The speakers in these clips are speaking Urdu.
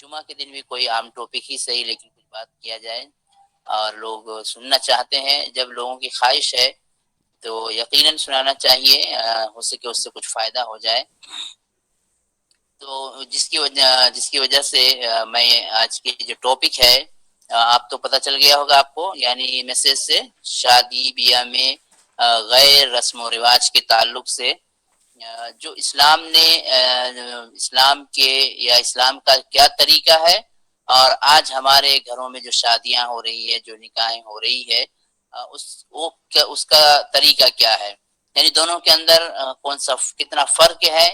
جمعہ کے دن بھی کوئی عام ٹاپک ہی صحیح، لیکن کچھ بات کیا جائے اور لوگ سننا چاہتے ہیں، جب لوگوں کی خواہش ہے تو یقیناً سنانا چاہیے، ہو سکے اس سے کچھ فائدہ ہو جائے۔ تو جس کی وجہ سے میں آج کی جو ٹاپک ہے، آپ تو پتہ چل گیا ہوگا آپ کو، یعنی میسج سے شادی بیاہ میں غیر رسم و رواج کے تعلق سے جو اسلام نے اسلام کے یا اسلام کا کیا طریقہ ہے، اور آج ہمارے گھروں میں جو شادیاں ہو رہی ہے، جو نکاحیں ہو رہی ہے، اس کا طریقہ کیا ہے، یعنی دونوں کے اندر کتنا فرق ہے،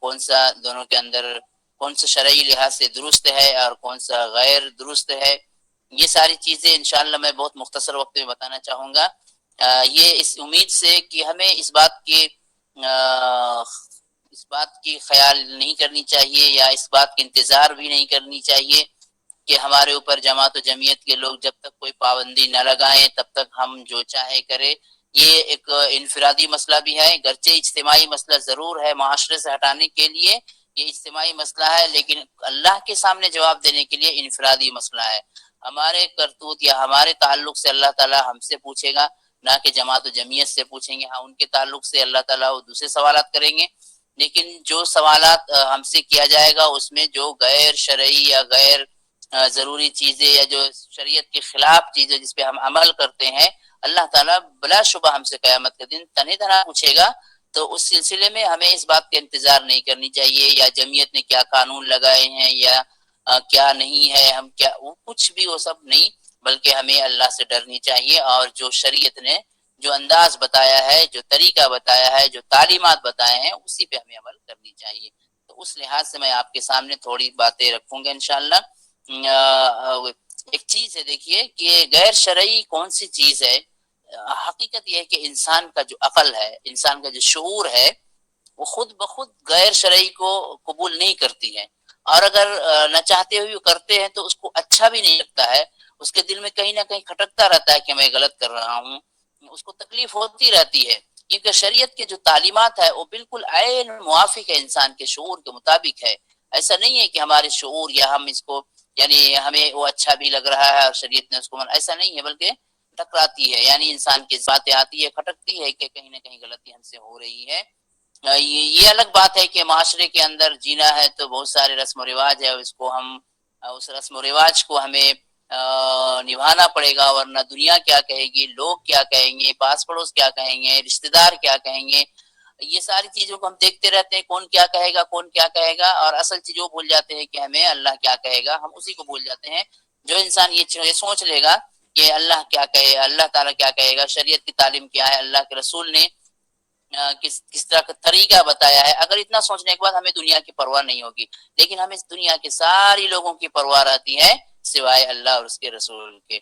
کون سا دونوں کے اندر کون سا شرعی لحاظ سے درست ہے اور کون سا غیر درست ہے، یہ ساری چیزیں انشاءاللہ میں بہت مختصر وقت میں بتانا چاہوں گا، یہ اس امید سے کہ ہمیں اس بات کی خیال نہیں کرنی چاہیے یا اس بات کی انتظار بھی نہیں کرنی چاہیے کہ ہمارے اوپر جماعت و جمعیت کے لوگ جب تک کوئی پابندی نہ لگائیں تب تک ہم جو چاہے کرے۔ یہ ایک انفرادی مسئلہ بھی ہے، گرچہ اجتماعی مسئلہ ضرور ہے، معاشرے سے ہٹانے کے لیے یہ اجتماعی مسئلہ ہے، لیکن اللہ کے سامنے جواب دینے کے لیے انفرادی مسئلہ ہے۔ ہمارے کرتوت یا ہمارے تعلق سے اللہ تعالی ہم سے پوچھے گا، نہ کہ جماعت و جمعیت سے پوچھیں گے۔ ہاں، ان کے تعلق سے اللہ تعالیٰ وہ دوسرے سوالات کریں گے، لیکن جو سوالات ہم سے کیا جائے گا اس میں جو غیر شرعی یا غیر ضروری چیزیں یا جو شریعت کے خلاف چیزیں جس پہ ہم عمل کرتے ہیں، اللہ تعالیٰ بلا شبہ ہم سے قیامت کے دن تنہ تنہا پوچھے گا۔ تو اس سلسلے میں ہمیں اس بات کا انتظار نہیں کرنی چاہیے یا جمعیت نے کیا قانون لگائے ہیں یا کیا نہیں ہے، ہم کیا وہ کچھ بھی وہ سب نہیں، بلکہ ہمیں اللہ سے ڈرنی چاہیے، اور جو شریعت نے جو انداز بتایا ہے، جو طریقہ بتایا ہے، جو تعلیمات بتائے ہیں، اسی پہ ہمیں عمل کرنی چاہیے۔ تو اس لحاظ سے میں آپ کے سامنے تھوڑی باتیں رکھوں گا انشاءاللہ۔ ایک چیز ہے، دیکھیے کہ غیر شرعی کون سی چیز ہے۔ حقیقت یہ ہے کہ انسان کا جو عقل ہے، انسان کا جو شعور ہے، وہ خود بخود غیر شرعی کو قبول نہیں کرتی ہے، اور اگر نہ چاہتے ہوئے کرتے ہیں تو اس کو اچھا بھی نہیں لگتا ہے، اس کے دل میں کہیں نہ کہیں کھٹکتا رہتا ہے کہ میں غلط کر رہا ہوں، اس کو تکلیف ہوتی رہتی ہے، کیونکہ شریعت کے جو تعلیمات ہے وہ بالکل عین موافق ہے، انسان کے شعور کے مطابق ہے۔ ایسا نہیں ہے کہ ہمارے شعور یا ہم اس کو یعنی ہمیں وہ اچھا بھی لگ رہا ہے اور شریعت نے اس کو ایسا نہیں ہے، بلکہ ٹکراتی ہے، یعنی انسان کی باتیں آتی ہے، کھٹکتی ہے کہ کہیں نہ کہیں غلطی ہم سے ہو رہی ہے۔ یہ الگ بات ہے کہ معاشرے کے اندر جینا ہے تو بہت سارے رسم و رواج ہے، اس رسم و رواج کو ہمیں نبھانا پڑے گا، ورنہ دنیا کیا کہے گی، لوگ کیا کہیں گے، پاس پڑوس کیا کہیں گے، رشتہ دار کیا کہیں گے، یہ ساری چیزوں کو ہم دیکھتے رہتے ہیں، کون کیا کہے گا، کون کیا کہے گا، اور اصل چیز وہ بھول جاتے ہیں کہ ہمیں اللہ کیا کہے گا، ہم اسی کو بھول جاتے ہیں۔ جو انسان یہ سوچ لے گا کہ اللہ کیا کہے، اللہ تعالیٰ کیا کہے گا، شریعت کی تعلیم کیا ہے، اللہ کے رسول نے کس طرح کا طریقہ بتایا ہے، اگر اتنا سوچنے کے بعد ہمیں دنیا کی پرواہ نہیں ہوگی، لیکن ہمیں اس دنیا کے ساری لوگوں کی پرواہ رہتی ہے سوائے اللہ اور اس کے رسول کے،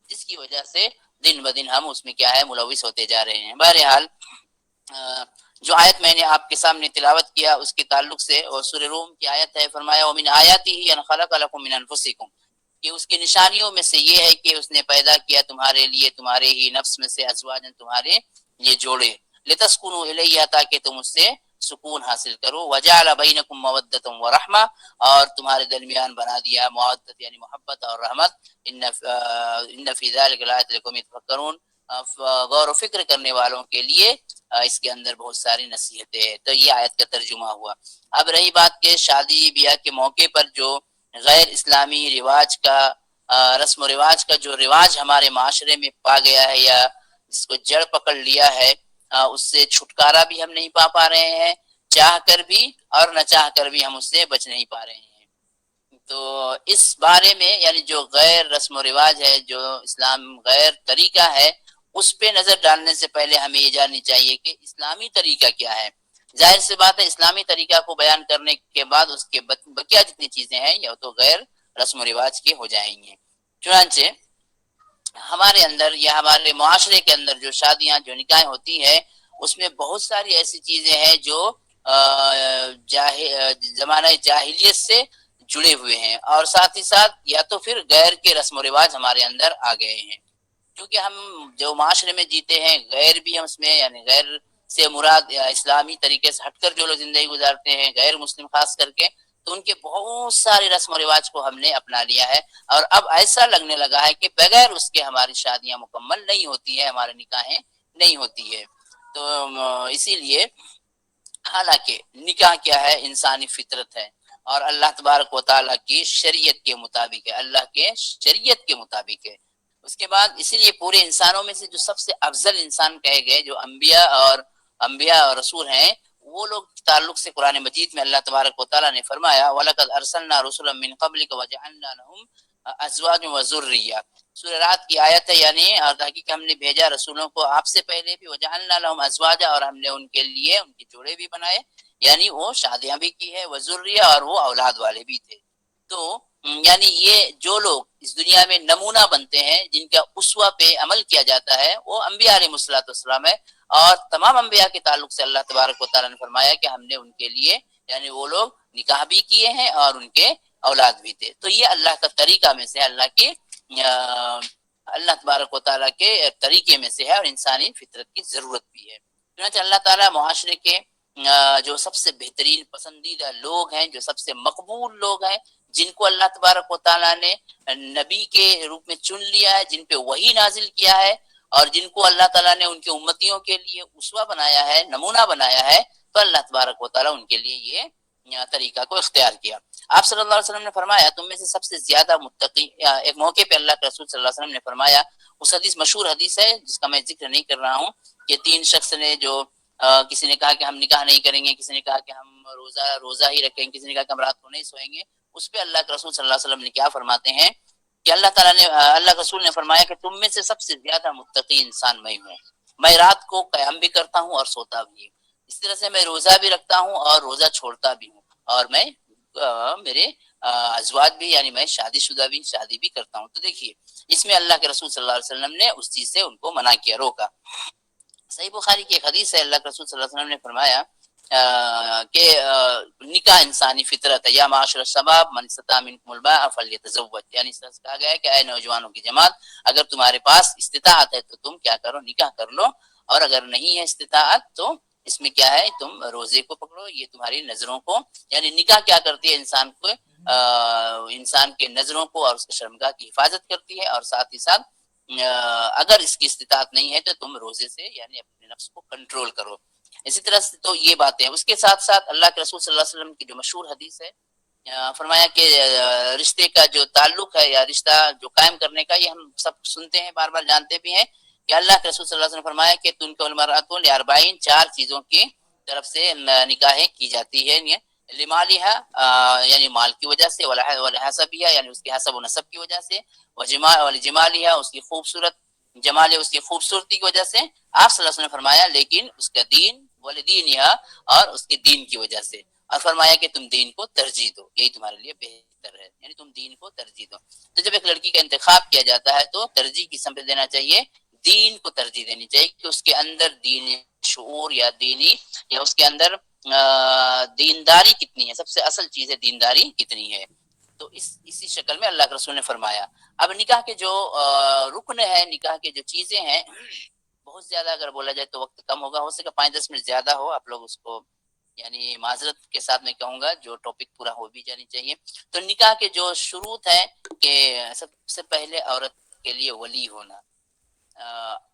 جس کی وجہ سے دن بدن ہم اس میں کیا ہے ملوث ہوتے جا رہے ہیں۔ بہرحال جو آیت میں نے آپ کے سامنے تلاوت کیا اس کے تعلق سے، اور سورہ روم کی آیت ہے، فرمایا وَمِنْ آیَاتِهِ أَنْ خَلَقَ لَكُم مِّنْ أَنفُسِكُمْ، کہ اس کی نشانیوں میں سے یہ ہے کہ اس نے پیدا کیا تمہارے لیے تمہارے ہی نفس میں سے ازواجن، تمہارے یہ جوڑے، لِتَسْكُنُوا إِلَيْهَا تاکہ تم اس سے سکون حاصل کرو، وَجَعَلَ بَيْنَكُمْ مَوَدَّةً وَرَحْمَةً، اور تمہارے درمیان بنا دیا مودت یعنی محبت اور رحمت، ان فی ذلک لآیات لقوم یتفکرون، غور و فکر کرنے والوں کے لیے اس کے اندر بہت ساری نصیحتیں ہیں۔ تو یہ آیت کا ترجمہ ہوا۔ اب رہی بات کہ شادی بیاہ کے موقع پر جو غیر اسلامی رواج کا رسم و رواج کا جو رواج ہمارے معاشرے میں پا گیا ہے یا جس کو جڑ پکڑ لیا ہے، اس سے چھٹکارا بھی ہم نہیں پا رہے ہیں، چاہ کر بھی اور نہ چاہ کر بھی ہم اس سے بچ نہیں پا رہے ہیں۔ تو اس بارے میں یعنی جو غیر رسم و رواج ہے، جو اسلام غیر طریقہ ہے، اس پہ نظر ڈالنے سے پہلے ہمیں یہ جاننی چاہیے کہ اسلامی طریقہ کیا ہے۔ ظاہر سی بات ہے اسلامی طریقہ کو بیان کرنے کے بعد اس کے بقیہ جتنی چیزیں ہیں یا تو غیر رسم و رواج کے ہو جائیں گے۔ چنانچہ ہمارے اندر یا ہمارے معاشرے کے اندر جو شادیاں جو نکاح ہوتی ہے، اس میں بہت ساری ایسی چیزیں ہیں جو زمانہ جاہلیت سے جڑے ہوئے ہیں، اور ساتھ ہی ساتھ یا تو پھر غیر کے رسم و رواج ہمارے اندر آ گئے ہیں، کیونکہ ہم جو معاشرے میں جیتے ہیں، غیر بھی ہم اس میں یعنی غیر سے مراد اسلامی طریقے سے ہٹ کر جو لوگ زندگی گزارتے ہیں، غیر مسلم خاص کر کے، تو ان کے بہت سارے رسم و رواج کو ہم نے اپنا لیا ہے، اور اب ایسا لگنے لگا ہے کہ بغیر اس کے ہماری شادیاں مکمل نہیں ہوتی ہے، ہمارے نکاحیں نہیں ہوتی ہے۔ تو اسی لیے حالانکہ نکاح کیا ہے؟ انسانی فطرت ہے، اور اللہ تبارک و تعالیٰ کی شریعت کے مطابق ہے، اللہ کے شریعت کے مطابق ہے۔ اس کے بعد اسی لیے پورے انسانوں میں سے جو سب سے افضل انسان کہے گئے، جو انبیاء اور رسول ہیں، وہ لوگ تعلق سے قرآن مجید میں اللہ تبارک و تعالیٰ نے فرمایا وَلَقَدْ أَرْسَلْنَا رُسُلًا مِّن قَبْلِكَ وَجَعَلْنَا لَهُمْ أَزْوَاجًا وَذُرِّيَّةً۔ سورہ رات کی آیت ہے، یعنی اور تحقیق ہم نے بھیجا رسولوں کو آپ سے پہلے بھی، وَجَعَلْنَا لَهُمْ أَزْوَاجًا، اور ہم نے ان کے لیے ان کے جوڑے بھی بنائے، یعنی وہ شادیاں بھی کی ہے، وذریہ، اور وہ اولاد والے بھی تھے۔ تو یعنی یہ جو لوگ اس دنیا میں نمونہ بنتے ہیں، جن کا اسوہ پہ عمل کیا جاتا ہے، وہ انبیاء علیہ السلام ہے، اور تمام انبیاء کے تعلق سے اللہ تبارک و تعالیٰ نے فرمایا کہ ہم نے ان کے لیے، یعنی وہ لوگ نکاح بھی کیے ہیں اور ان کے اولاد بھی تھے۔ تو یہ اللہ کا طریقہ میں سے، اللہ تبارک و تعالیٰ کے طریقے میں سے ہے، اور انسانی فطرت کی ضرورت بھی ہے۔ چنانچہ اللہ تعالیٰ معاشرے کے جو سب سے بہترین پسندیدہ لوگ ہیں، جو سب سے مقبول لوگ ہیں، جن کو اللہ تبارک و تعالیٰ نے نبی کے روپ میں چن لیا ہے، جن پہ وحی نازل کیا ہے، اور جن کو اللہ تعالیٰ نے ان کے امتیوں کے لیے اسوہ بنایا ہے، نمونہ بنایا ہے، تو اللہ تبارک و تعالیٰ ان کے لیے یہ طریقہ کو اختیار کیا۔ آپ صلی اللہ علیہ وسلم نے فرمایا تم میں سے سب سے زیادہ متقی، ایک موقع پہ اللہ کے رسول صلی اللہ علیہ وسلم نے فرمایا، اس حدیث مشہور حدیث ہے جس کا میں ذکر نہیں کر رہا ہوں، کہ 3 شخص نے جو کسی نے کہا کہ ہم نکاح نہیں کریں گے، کسی نے کہا کہ ہم روزہ ہی رکھیں گے، کسی نے کہا کہ ہم رات کو نہیں سوئیں گے، اس پہ اللہ کے رسول صلی اللہ علیہ وسلم نے کیا فرماتے ہیں کہ اللہ کے رسول نے فرمایا کہ تم میں سے سب سے زیادہ متقی انسان میں ہوں، میں رات کو قیام بھی کرتا ہوں اور سوتا بھی ہوں، اس طرح سے میں روزہ بھی رکھتا ہوں اور روزہ چھوڑتا بھی ہوں، اور میں میرے ازواج بھی، یعنی میں شادی بھی کرتا ہوں۔ تو دیکھیے اس میں اللہ کے رسول صلی اللہ علیہ وسلم نے اس چیز سے ان کو منع کیا، روکا۔ صحیح بخاری کی ایک حدیث ہے، اللہ کے رسول صلی اللہ علیہ وسلم نے فرمایا کہ نکاح انسانی فطرت ہے، یا معاشر الشباب من استطاع منکم الباء فلیتزوج، یعنی اس طرح سے کہا گیا ہے کہ اے نوجوانوں کی جماعت، اگر تمہارے پاس استطاعت ہے تو تم کیا کرو؟ نکاح کر لو، اور اگر نہیں ہے استطاعت تو اس میں کیا ہے؟ تم روزے کو پکڑو، یہ تمہاری نظروں کو، یعنی نکاح کیا کرتی ہے؟ انسان کے نظروں کو اور اس کے شرمگاہ کی حفاظت کرتی ہے، اور ساتھ ہی ساتھ اگر اس کی استطاعت نہیں ہے تو تم روزے سے، یعنی اپنے نفس کو کنٹرول کرو۔ اسی طرح سے تو یہ باتیں ہیں۔ اس کے ساتھ ساتھ اللہ کے رسول صلی اللہ علیہ وسلم کی جو مشہور حدیث ہے، فرمایا کہ رشتے کا جو تعلق ہے یا رشتہ جو قائم کرنے کا، یہ ہم سب سنتے ہیں، بار بار جانتے بھی ہیں، کہ اللہ کے رسول صلی اللہ علیہ وسلم نے فرمایا کہ تنکح المرأۃ لاربعین، 4 چیزوں کی طرف سے نکاحیں کی جاتی ہے، لمالہا، یعنی مال کی وجہ سے، ولحسبہا، یعنی اس کے حسب و نسب کی وجہ سے، ولجمالہا، اس کی خوبصورت جمال، اس کی خوبصورتی کی وجہ سے، آپ صلی اللہ علیہ وسلم نے فرمایا لیکن اس کا دین، ولدینہا، اور اس کے دین کی وجہ سے، اور فرمایا کہ تم دین کو ترجیح دو، یہی تمہارے لیے بہتر ہے، یعنی تم دین کو ترجیح دو۔ تو جب ایک لڑکی کا انتخاب کیا جاتا ہے تو ترجیح کی سمت دینا چاہیے، دین کو ترجیح دینی چاہیے، کہ اس کے اندر دینی شعور یا دینی، یا اس کے اندر دینداری کتنی ہے، سب سے اصل چیز ہے دینداری کتنی ہے۔ تو اسی شکل میں اللہ کے رسول نے فرمایا۔ اب نکاح کے جو رکن ہے، نکاح کے جو چیزیں ہیں، بہت زیادہ اگر بولا جائے تو وقت کم ہوگا، ہو سکے 5-10 منٹ زیادہ ہو، آپ لوگ اس کو یعنی معذرت کے ساتھ میں کہوں گا، جو ٹاپک پورا ہو بھی جانی چاہیے۔ تو نکاح کے جو شروط ہیں کہ سب سے پہلے عورت کے لیے ولی ہونا،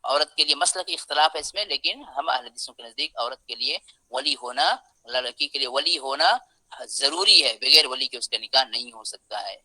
عورت کے لیے مسئلہ کی اختلاف ہے اس میں، لیکن ہم اہل حدیثوں کے نزدیک عورت کے لیے ولی ہونا، لڑکی کے لیے ولی ہونا ضروری ہے، بغیر ولی کے اس کا نکاح نہیں ہو سکتا ہے۔